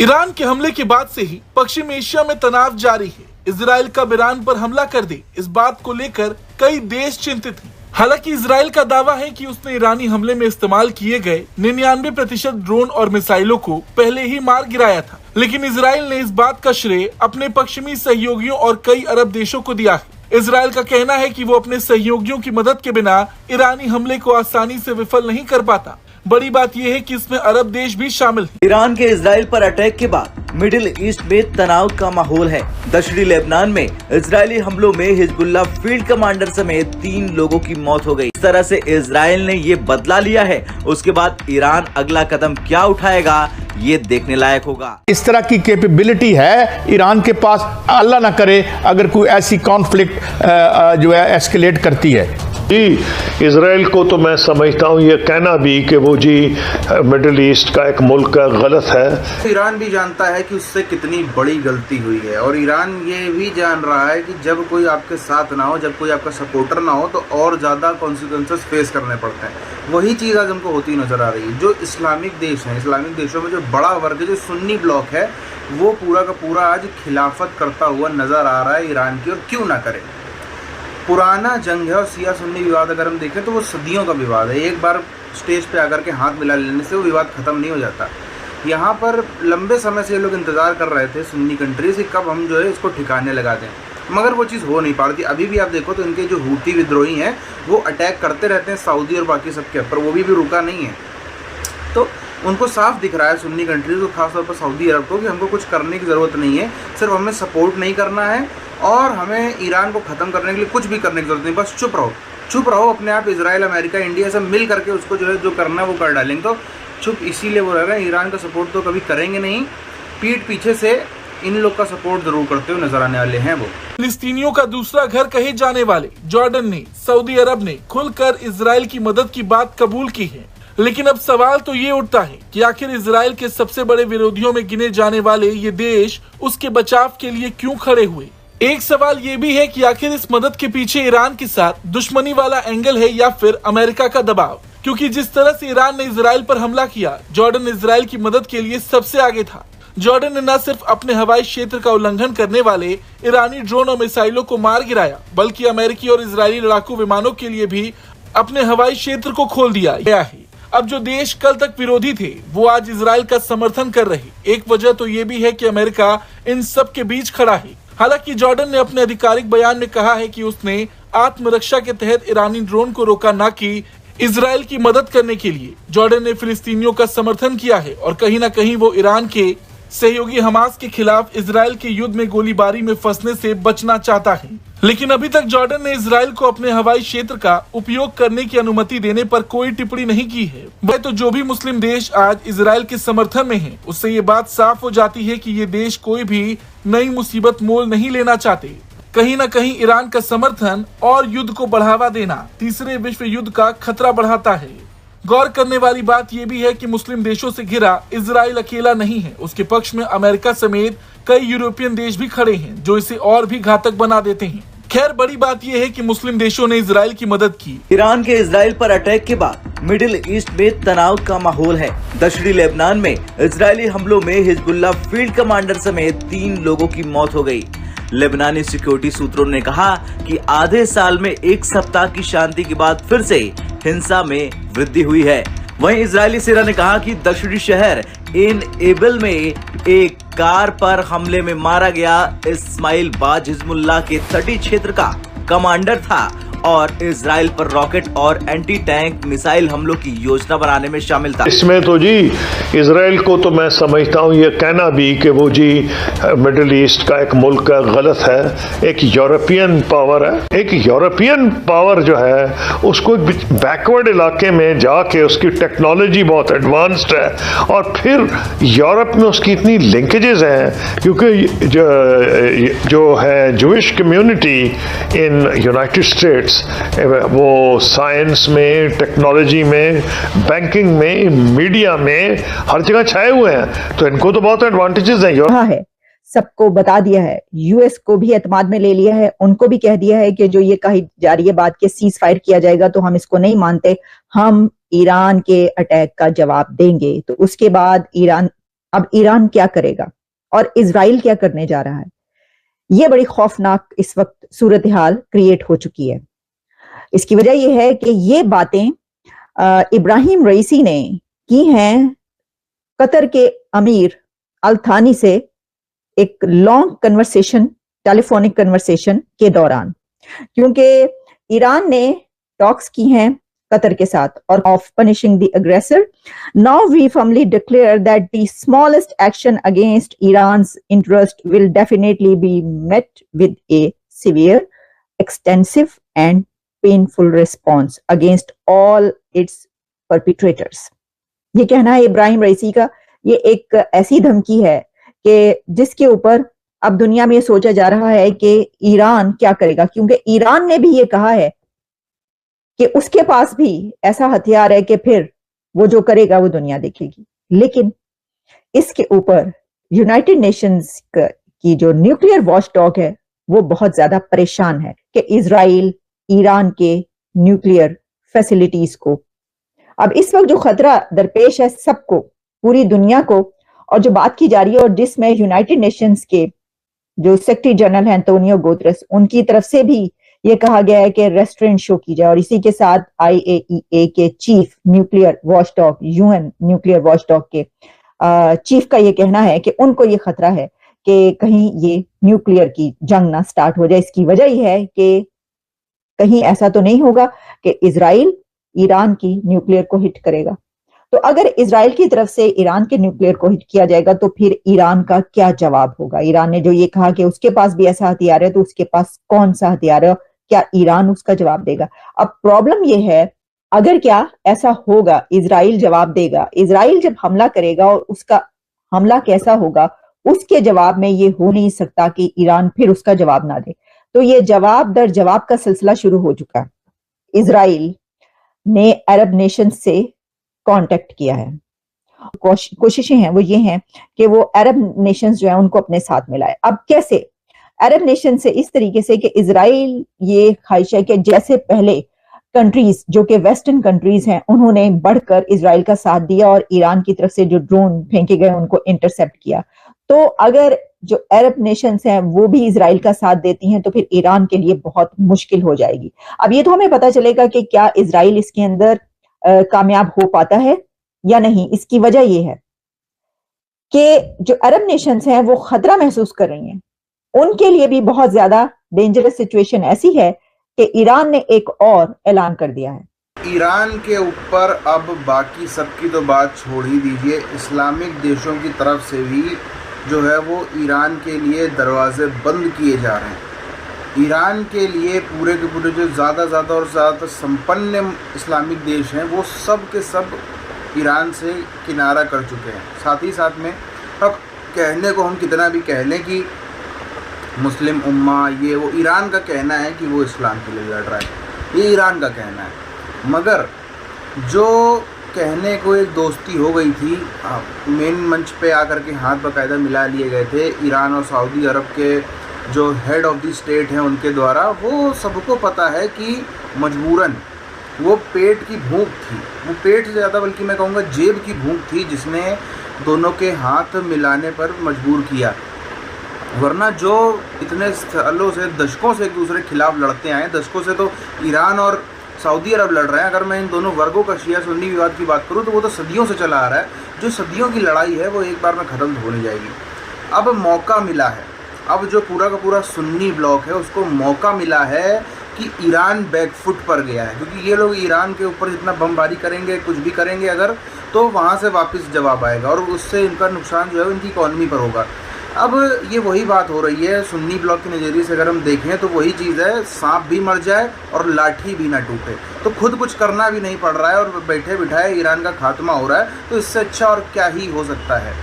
Iran के हमले के बाद से ही पश्चिम एशिया में तनाव जारी है। इजराइल कब ईरान पर हमला कर दे, इस बात को लेकर कई देश चिंतित हैं। हालांकि इजराइल का दावा है कि उसने ईरानी हमले में इस्तेमाल किए गए 99% ड्रोन और मिसाइलों को पहले ही मार गिराया था, लेकिन इजराइल ने इस बात का श्रेय अपने पश्चिमी सहयोगियों और कई अरब देशों को दिया है। इजराइल का कहना है कि वो अपने सहयोगियों की मदद के बिना ईरानी हमले को आसानी से विफल नहीं कर पाता। बड़ी बात यह है कि इसमें अरब देश भी शामिल हैं। ईरान के इजराइल पर अटैक के बाद मिडिल ईस्ट में तनाव का माहौल है। दक्षिणी लेबनान में इजरायली हमलों में हिजबुल्लाह फील्ड कमांडर समेत 3 लोगों की मौत हो गई। इस तरह से इजराइल ने ये बदला लिया है। उसके बाद ईरान अगला कदम क्या उठाएगा, ये देखने लायक होगा। इस तरह की कैपेबिलिटी है ईरान के पास, अल्लाह ना करे अगर कोई ऐसी कॉन्फ्लिक्ट जो है एस्केलेट करती है। जी, इजराइल को तो मैं समझता हूँ ये कहना भी कि वो जी मिडिल ईस्ट का एक मुल्क का गलत है। ईरान भी जानता है कि उससे कितनी बड़ी गलती हुई है और ईरान ये भी जान रहा है कि जब कोई आपके साथ ना हो, जब कोई आपका सपोर्टर ना हो तो और ज़्यादा कॉन्सिक्वेंसेस फेस करने पड़ते हैं। वही चीज़ आज हमको होती नज़र आ रही है। जो इस्लामिक देश हैं, इस्लामिक देशों में जो बड़ा वर्ग जो सुन्नी ब्लॉक है, वो पूरा का पूरा आज खिलाफत करता हुआ नज़र आ रहा है ईरान की। और क्यों ना करे, पुराना जंग है और सिया सुन्नी विवाद अगर हम देखें तो वो सदियों का विवाद है। एक बार स्टेज पे आकर के हाथ मिला लेने से वो विवाद ख़त्म नहीं हो जाता। यहाँ पर लंबे समय से ये लोग इंतज़ार कर रहे थे सुन्नी कंट्री से कब हम जो है इसको ठिकाने लगा दें, मगर वो चीज़ हो नहीं पा रही थी। अभी भी आप देखो तो इनके जो हूती विद्रोही हैं वो अटैक करते रहते हैं सऊदी और बाकी सबके ऊपर, वो भी रुका नहीं है। तो उनको साफ दिख रहा है सुन्नी कंट्रीज को, खासतौर पर सऊदी अरब को, कि हमको कुछ करने की ज़रूरत नहीं है, सिर्फ हमें सपोर्ट नहीं करना है और हमें ईरान को ख़त्म करने के लिए कुछ भी करने की ज़रूरत नहीं, बस चुप रहो अपने आप। इजराइल, अमेरिका, इंडिया सब मिल करके उसको जो है जो करना है वो कर डालेंगे। तो चुप इसीलिए वो रह रहे हैं। ईरान का सपोर्ट तो कभी करेंगे नहीं, पीठ पीछे से इन लोग का सपोर्ट जरूर करते हुए नजर आने वाले हैं। वो फिलिस्तीनियों का दूसरा घर कहे जाने वाले जॉर्डन ने, सऊदी अरब ने खुलकर इजराइल की मदद की बात कबूल की है। लेकिन अब सवाल तो ये उठता है कि आखिर इजराइल के सबसे बड़े विरोधियों में गिने जाने वाले ये देश उसके बचाव के लिए क्यों खड़े हुए। एक सवाल ये भी है कि आखिर इस मदद के पीछे ईरान के साथ दुश्मनी वाला एंगल है या फिर अमेरिका का दबाव, क्योंकि जिस तरह से ईरान ने इजराइल पर हमला किया, जॉर्डन इजराइल की मदद के लिए सबसे आगे था। जॉर्डन ने न सिर्फ अपने हवाई क्षेत्र का उल्लंघन करने वाले ईरानी ड्रोन और मिसाइलों को मार गिराया, बल्कि अमेरिकी और इजरायली लड़ाकू विमानों के लिए भी अपने हवाई क्षेत्र को खोल दिया गया है। अब जो देश कल तक विरोधी थे वो आज इजराइल का समर्थन कर रहे। एक वजह तो ये भी है कि अमेरिका इन सब के बीच खड़ा है। हालांकि जॉर्डन ने अपने आधिकारिक बयान में कहा है कि उसने आत्मरक्षा के तहत ईरानी ड्रोन को रोका, ना कि इजराइल की मदद करने के लिए। जॉर्डन ने फिलिस्तीनियों का समर्थन किया है और कहीं ना कहीं वो ईरान के सहयोगी हमास के खिलाफ इजराइल के युद्ध में गोलीबारी में फंसने से बचना चाहता है। लेकिन अभी तक जॉर्डन ने इजराइल को अपने हवाई क्षेत्र का उपयोग करने की अनुमति देने पर कोई टिप्पणी नहीं की है। वह तो जो भी मुस्लिम देश आज इजराइल के समर्थन में हैं, उससे ये बात साफ हो जाती है कि ये देश कोई भी नई मुसीबत मोल नहीं लेना चाहते। कहीं ना कहीं ईरान का समर्थन और युद्ध को बढ़ावा देना तीसरे विश्व युद्ध का खतरा बढ़ाता है। गौर करने वाली बात यह भी है कि मुस्लिम देशों से घिरा इजराइल अकेला नहीं है। उसके पक्ष में अमेरिका समेत कई यूरोपियन देश भी खड़े हैं जो इसे और भी घातक बना देते हैं। खैर, बड़ी बात यह है कि मुस्लिम देशों ने इजराइल की मदद की। ईरान के इजराइल पर अटैक के बाद मिडिल ईस्ट में तनाव का माहौल है। दक्षिणी लेबनान में इजरायली हमलों में हिजबुल्लाह फील्ड कमांडर समेत 3 लोगों की मौत हो गई। लेबनानी सिक्योरिटी सूत्रों ने कहा कि आधे साल में 1 सप्ताह की शांति के बाद फिर से हिंसा में वृद्धि हुई है। वहीं इजरायली सेना ने कहा कि दक्षिणी शहर इन एबल में एक कार पर हमले में मारा गया इस्माइल बाज हिजबुल्लाह के तटीय क्षेत्र का कमांडर था और इजराइल पर रॉकेट और एंटी टैंक मिसाइल हमलों की योजना बनाने में शामिल था। इसमें तो जी इजराइल को तो मैं समझता हूँ ये कहना भी कि वो जी मिडिल ईस्ट का एक मुल्क का गलत है। एक यूरोपियन पावर है, एक यूरोपियन पावर जो है उसको बैकवर्ड इलाके में जाके उसकी टेक्नोलॉजी बहुत एडवांस्ड है और फिर यूरोप में उसकी इतनी लिंकेजेस हैं, क्योंकि जो है Jewish community in United states वो साइंस में, टेक्नोलॉजी में, बैंकिंग में, मीडिया में हर जगह छाए हुए हैं। तो इनको तो बहुत एडवांटेजेस हैं। हाँ है, सबको बता दिया है, यूएस को भी एतमाद में ले लिया है, उनको भी कह दिया है कि जो ये कही जा रही है बात के सीज फायर किया जाएगा तो हम इसको नहीं मानते, हम ईरान के अटैक का जवाब देंगे। तो उसके बाद ईरान अब ईरान क्या करेगा और इजराइल क्या करने जा रहा है, यह बड़ी खौफनाक इस वक्त सूरत हाल क्रिएट हो चुकी है। इसकी वजह यह है कि ये बातें इब्राहिम रईसी ने की हैं कतर के अमीर अल थानी से एक लॉन्ग कन्वर्सेशन, टेलीफोनिक कन्वर्सेशन के दौरान, क्योंकि ईरान ने टॉक्स की हैं कतर के साथ और of punishing the aggressor. Now we firmly declare that the smallest action against Iran's interest will definitely be met with a severe, extensive and painful response against all its perpetrators. ये कहना है इब्राहिम रईसी का। ये एक ऐसी धमकी है कि जिसके ऊपर अब दुनिया में सोचा जा रहा है कि ईरान क्या करेगा, क्योंकि ईरान ने भी ये कहा है कि उसके पास भी ऐसा हथियार है कि फिर वो जो करेगा वो दुनिया देखेगी। लेकिन इसके ऊपर यूनाइटेड नेशंस की जो न्यूक्लियर वॉचडॉग है वो बहुत ज्यादा परेशान है कि इजराइल ईरान के न्यूक्लियर फैसिलिटीज को, अब इस वक्त जो खतरा दरपेश है सबको, पूरी दुनिया को, और जो बात की जा रही है और जिसमें यूनाइटेड नेशंस के जो सेक्रेटरी जनरल हैं एंटोनियो गुतेरेस, उनकी तरफ से भी ये कहा गया है कि रेस्ट्रेंट शो की जाए। और इसी के साथ IAEA के chief nuclear watchdog, UN nuclear watchdog के चीफ का ये कहना है कि उनको ये खतरा है कि कहीं ये न्यूक्लियर की जंग ना स्टार्ट हो जाए। इसकी वजह यह है कि कहीं ऐसा तो नहीं होगा कि इजराइल ईरान की न्यूक्लियर को हिट करेगा। तो अगर इजराइल की तरफ से ईरान के न्यूक्लियर को हिट किया जाएगा तो फिर ईरान का क्या जवाब होगा? ईरान ने जो ये कहा कि उसके पास भी ऐसा हथियार है, तो उसके पास कौन सा हथियार है, क्या ईरान उसका जवाब देगा? अब प्रॉब्लम ये है, अगर क्या ऐसा होगा, इजराइल जवाब देगा, इजराइल जब हमला करेगा और उसका हमला कैसा होगा, उसके जवाब में ये हो नहीं सकता कि ईरान फिर उसका जवाब ना दे। तो ये जवाब दर जवाब का सिलसिला शुरू हो चुका है। इजराइल ने अरब नेशन से कांटेक्ट किया है, कोशिशें हैं वो ये हैं कि वो अरब नेशंस जो है उनको अपने साथ मिलाए। अब कैसे? अरब नेशन से इस तरीके से कि इजराइल ये ख्वाहिश है कि जैसे पहले कंट्रीज जो कि वेस्टर्न कंट्रीज हैं उन्होंने बढ़कर इजराइल का साथ दिया और ईरान की तरफ से जो ड्रोन फेंके गए उनको इंटरसेप्ट किया, तो अगर जो अरब नेशंस हैं वो भी इजराइल का साथ देती हैं तो फिर ईरान के लिए बहुत मुश्किल हो जाएगी। अब ये तो हमें पता चलेगा कि क्या इजराइल इसके अंदर कामयाब हो पाता है या नहीं। इसकी वजह यह है कि जो अरब नेशंस हैं वो खतरा महसूस कर रही हैं, उनके लिए भी बहुत ज्यादा डेंजरस सिचुएशन ऐसी है कि ईरान ने एक और ऐलान कर दिया है। ईरान के ऊपर अब बाकी सबकी तो बात छोड़ ही दीजिए, इस्लामिक देशों की तरफ से भी जो है वो ईरान के लिए दरवाजे बंद किए जा रहे हैं। ईरान के लिए पूरे के पूरे जो ज़्यादा और ज़्यादा संपन्न इस्लामिक देश हैं वो सब के सब ईरान से किनारा कर चुके हैं। साथ ही साथ में अब कहने को हम कितना भी कह लें कि मुस्लिम उम्मा ये वो, ईरान का कहना है कि वो इस्लाम के लिए लड़ रहा है, ये ईरान का कहना है। मगर जो कहने को एक दोस्ती हो गई थी, मेन मंच पे आकर के हाथ बाकायदा मिला लिए गए थे ईरान और सऊदी अरब के जो हेड ऑफ द स्टेट हैं उनके द्वारा, वो सबको पता है कि मजबूरन वो पेट की भूख थी, वो पेट से ज़्यादा बल्कि मैं कहूँगा जेब की भूख थी जिसने दोनों के हाथ मिलाने पर मजबूर किया। वरना जो इतने सालों से, दशकों से एक दूसरे के खिलाफ लड़ते आए, दशकों से तो ईरान और सऊदी अरब लड़ रहे हैं। अगर मैं इन दोनों वर्गों का शिया सुन्नी विवाद की बात करूँ तो वो तो सदियों से चला आ रहा है। जो सदियों की लड़ाई है वो एक बार में ख़त्म होने जाएगी। अब मौका मिला है, अब जो पूरा का पूरा सुन्नी ब्लॉक है उसको मौका मिला है कि ईरान बैकफुट पर गया है, क्योंकि ये लोग ईरान के ऊपर जितना बमबारी करेंगे, कुछ भी करेंगे अगर, तो वहाँ से वापस जवाब आएगा और उससे इनका नुकसान जो है इनकी इकॉनमी पर होगा। अब ये वही बात हो रही है सुन्नी ब्लॉक के नज़रिए से अगर हम देखें तो वही चीज़ है, सांप भी मर जाए और लाठी भी ना टूटे। तो खुद कुछ करना भी नहीं पड़ रहा है और बैठे बिठाए ईरान का खात्मा हो रहा है, तो इससे अच्छा और क्या ही हो सकता है।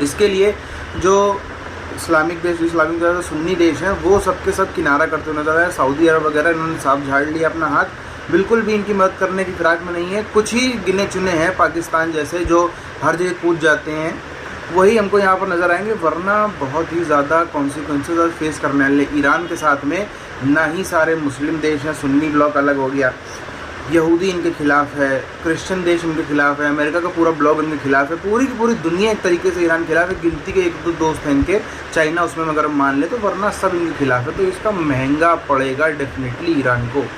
इसके लिए जो इस्लामिक देश, सुन्नी देश हैं वो सबके सब किनारा करते हुए नजर आए। सऊदी अरब वगैरह इन्होंने साफ झाड़ लिया अपना हाथ, बिल्कुल भी इनकी मदद करने की फिराक में नहीं है। कुछ ही गिने चुने हैं पाकिस्तान जैसे जो हर जगह कूद जाते हैं, वही हमको यहाँ पर नज़र आएंगे, वरना बहुत ही ज़्यादा कॉन्सिक्वेंसेस फेस करने वाले ईरान के साथ में। ना ही सारे मुस्लिम देश हैं, सुन्नी ब्लॉक अलग हो गया, यहूदी इनके खिलाफ है, क्रिश्चियन देश इनके खिलाफ है, अमेरिका का पूरा ब्लॉक इनके खिलाफ है, पूरी की पूरी दुनिया एक तरीके से ईरान के खिलाफ है। गिनती के एक दो दोस्त हैं इनके, चाइना उसमें अगर मान ले तो, वरना सब इनके खिलाफ है। तो इसका महंगा पड़ेगा डेफिनेटली ईरान को।